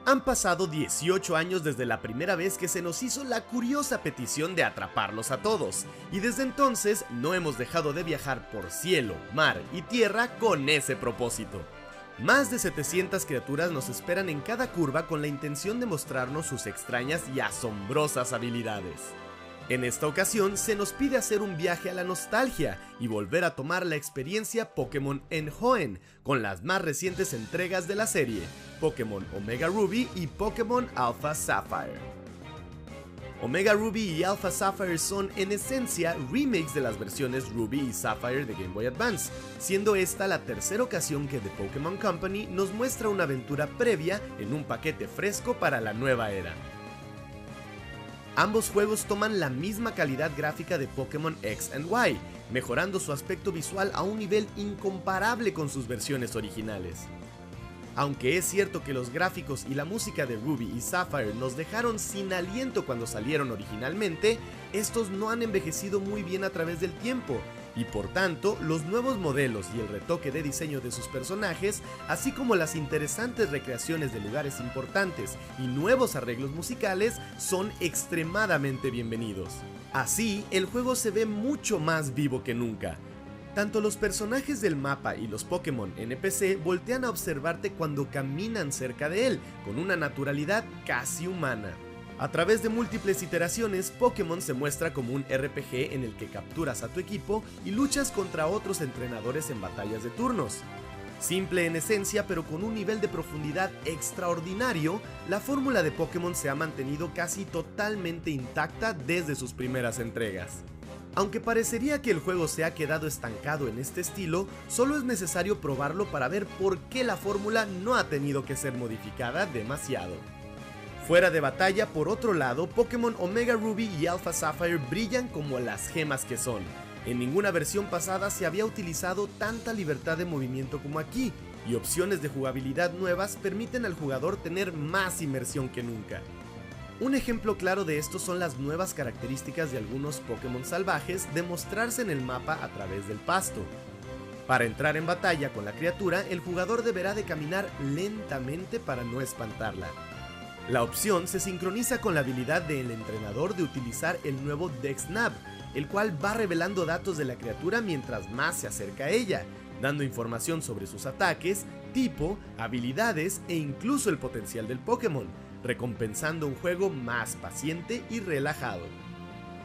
Han pasado 18 años desde la primera vez que se nos hizo la curiosa petición de atraparlos a todos, y desde entonces no hemos dejado de viajar por cielo, mar y tierra con ese propósito. Más de 700 criaturas nos esperan en cada curva con la intención de mostrarnos sus extrañas y asombrosas habilidades. En esta ocasión se nos pide hacer un viaje a la nostalgia y volver a tomar la experiencia Pokémon en Hoenn con las más recientes entregas de la serie, Pokémon Omega Ruby y Pokémon Alpha Sapphire. Omega Ruby y Alpha Sapphire son en esencia remakes de las versiones Ruby y Sapphire de Game Boy Advance, siendo esta la tercera ocasión que The Pokémon Company nos muestra una aventura previa en un paquete fresco para la nueva era. Ambos juegos toman la misma calidad gráfica de Pokémon X y Y, mejorando su aspecto visual a un nivel incomparable con sus versiones originales. Aunque es cierto que los gráficos y la música de Ruby y Sapphire nos dejaron sin aliento cuando salieron originalmente, estos no han envejecido muy bien a través del tiempo, y por tanto, los nuevos modelos y el retoque de diseño de sus personajes, así como las interesantes recreaciones de lugares importantes y nuevos arreglos musicales, son extremadamente bienvenidos. Así, el juego se ve mucho más vivo que nunca. Tanto los personajes del mapa y los Pokémon NPC voltean a observarte cuando caminan cerca de él, con una naturalidad casi humana. A través de múltiples iteraciones, Pokémon se muestra como un RPG en el que capturas a tu equipo y luchas contra otros entrenadores en batallas de turnos. Simple en esencia, pero con un nivel de profundidad extraordinario, la fórmula de Pokémon se ha mantenido casi totalmente intacta desde sus primeras entregas. Aunque parecería que el juego se ha quedado estancado en este estilo, solo es necesario probarlo para ver por qué la fórmula no ha tenido que ser modificada demasiado. Fuera de batalla, por otro lado, Pokémon Omega Ruby y Alpha Sapphire brillan como las gemas que son. En ninguna versión pasada se había utilizado tanta libertad de movimiento como aquí, y opciones de jugabilidad nuevas permiten al jugador tener más inmersión que nunca. Un ejemplo claro de esto son las nuevas características de algunos Pokémon salvajes de mostrarse en el mapa a través del pasto. Para entrar en batalla con la criatura, el jugador deberá de caminar lentamente para no espantarla. La opción se sincroniza con la habilidad del entrenador de utilizar el nuevo DexNav, el cual va revelando datos de la criatura mientras más se acerca a ella, dando información sobre sus ataques, tipo, habilidades e incluso el potencial del Pokémon, recompensando un juego más paciente y relajado.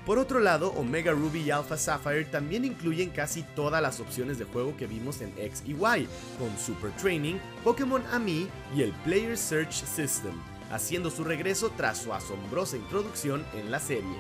Por otro lado, Omega Ruby y Alpha Sapphire también incluyen casi todas las opciones de juego que vimos en X y Y, con Super Training, Pokémon Ami y el Player Search System, haciendo su regreso tras su asombrosa introducción en la serie.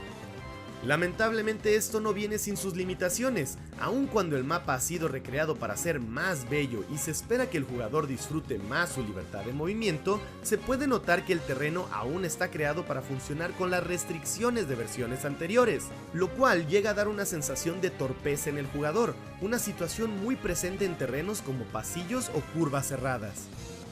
Lamentablemente esto no viene sin sus limitaciones, aun cuando el mapa ha sido recreado para ser más bello y se espera que el jugador disfrute más su libertad de movimiento, se puede notar que el terreno aún está creado para funcionar con las restricciones de versiones anteriores, lo cual llega a dar una sensación de torpeza en el jugador, una situación muy presente en terrenos como pasillos o curvas cerradas.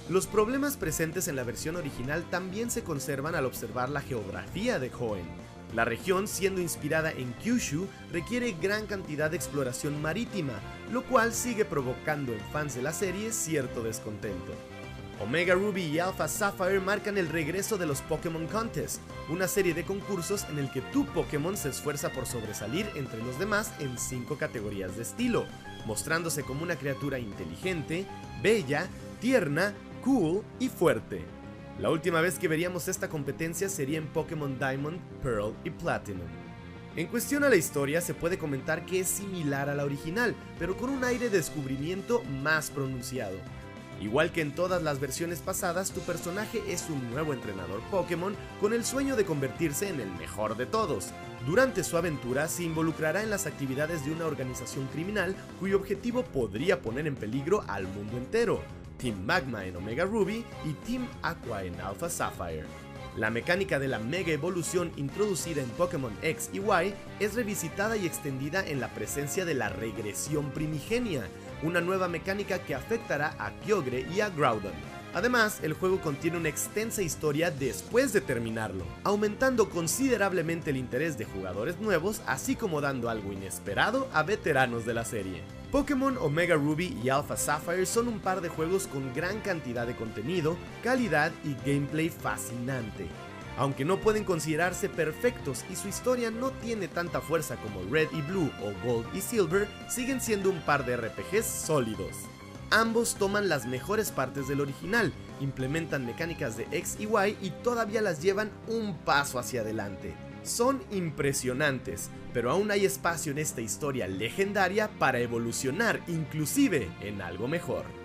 Los problemas presentes en la versión original también se conservan al observar la geografía de Hoenn. La región, siendo inspirada en Kyushu, requiere gran cantidad de exploración marítima, lo cual sigue provocando en fans de la serie cierto descontento. Omega Ruby y Alpha Sapphire marcan el regreso de los Pokémon Contest, una serie de concursos en el que tu Pokémon se esfuerza por sobresalir entre los demás en 5 categorías de estilo, mostrándose como una criatura inteligente, bella, tierna, cool y fuerte. La última vez que veríamos esta competencia sería en Pokémon Diamond, Pearl y Platinum. En cuestión a la historia, se puede comentar que es similar a la original, pero con un aire de descubrimiento más pronunciado. Igual que en todas las versiones pasadas, tu personaje es un nuevo entrenador Pokémon con el sueño de convertirse en el mejor de todos. Durante su aventura se involucrará en las actividades de una organización criminal cuyo objetivo podría poner en peligro al mundo entero. Team Magma en Omega Ruby y Team Aqua en Alpha Sapphire. La mecánica de la Mega Evolución introducida en Pokémon X y Y es revisitada y extendida en la presencia de la regresión primigenia, una nueva mecánica que afectará a Kyogre y a Groudon. Además, el juego contiene una extensa historia después de terminarlo, aumentando considerablemente el interés de jugadores nuevos, así como dando algo inesperado a veteranos de la serie. Pokémon Omega Ruby y Alpha Sapphire son un par de juegos con gran cantidad de contenido, calidad y gameplay fascinante. Aunque no pueden considerarse perfectos y su historia no tiene tanta fuerza como Red y Blue o Gold y Silver, siguen siendo un par de RPGs sólidos. Ambos toman las mejores partes del original, implementan mecánicas de X y Y y todavía las llevan un paso hacia adelante. Son impresionantes, pero aún hay espacio en esta historia legendaria para evolucionar inclusive en algo mejor.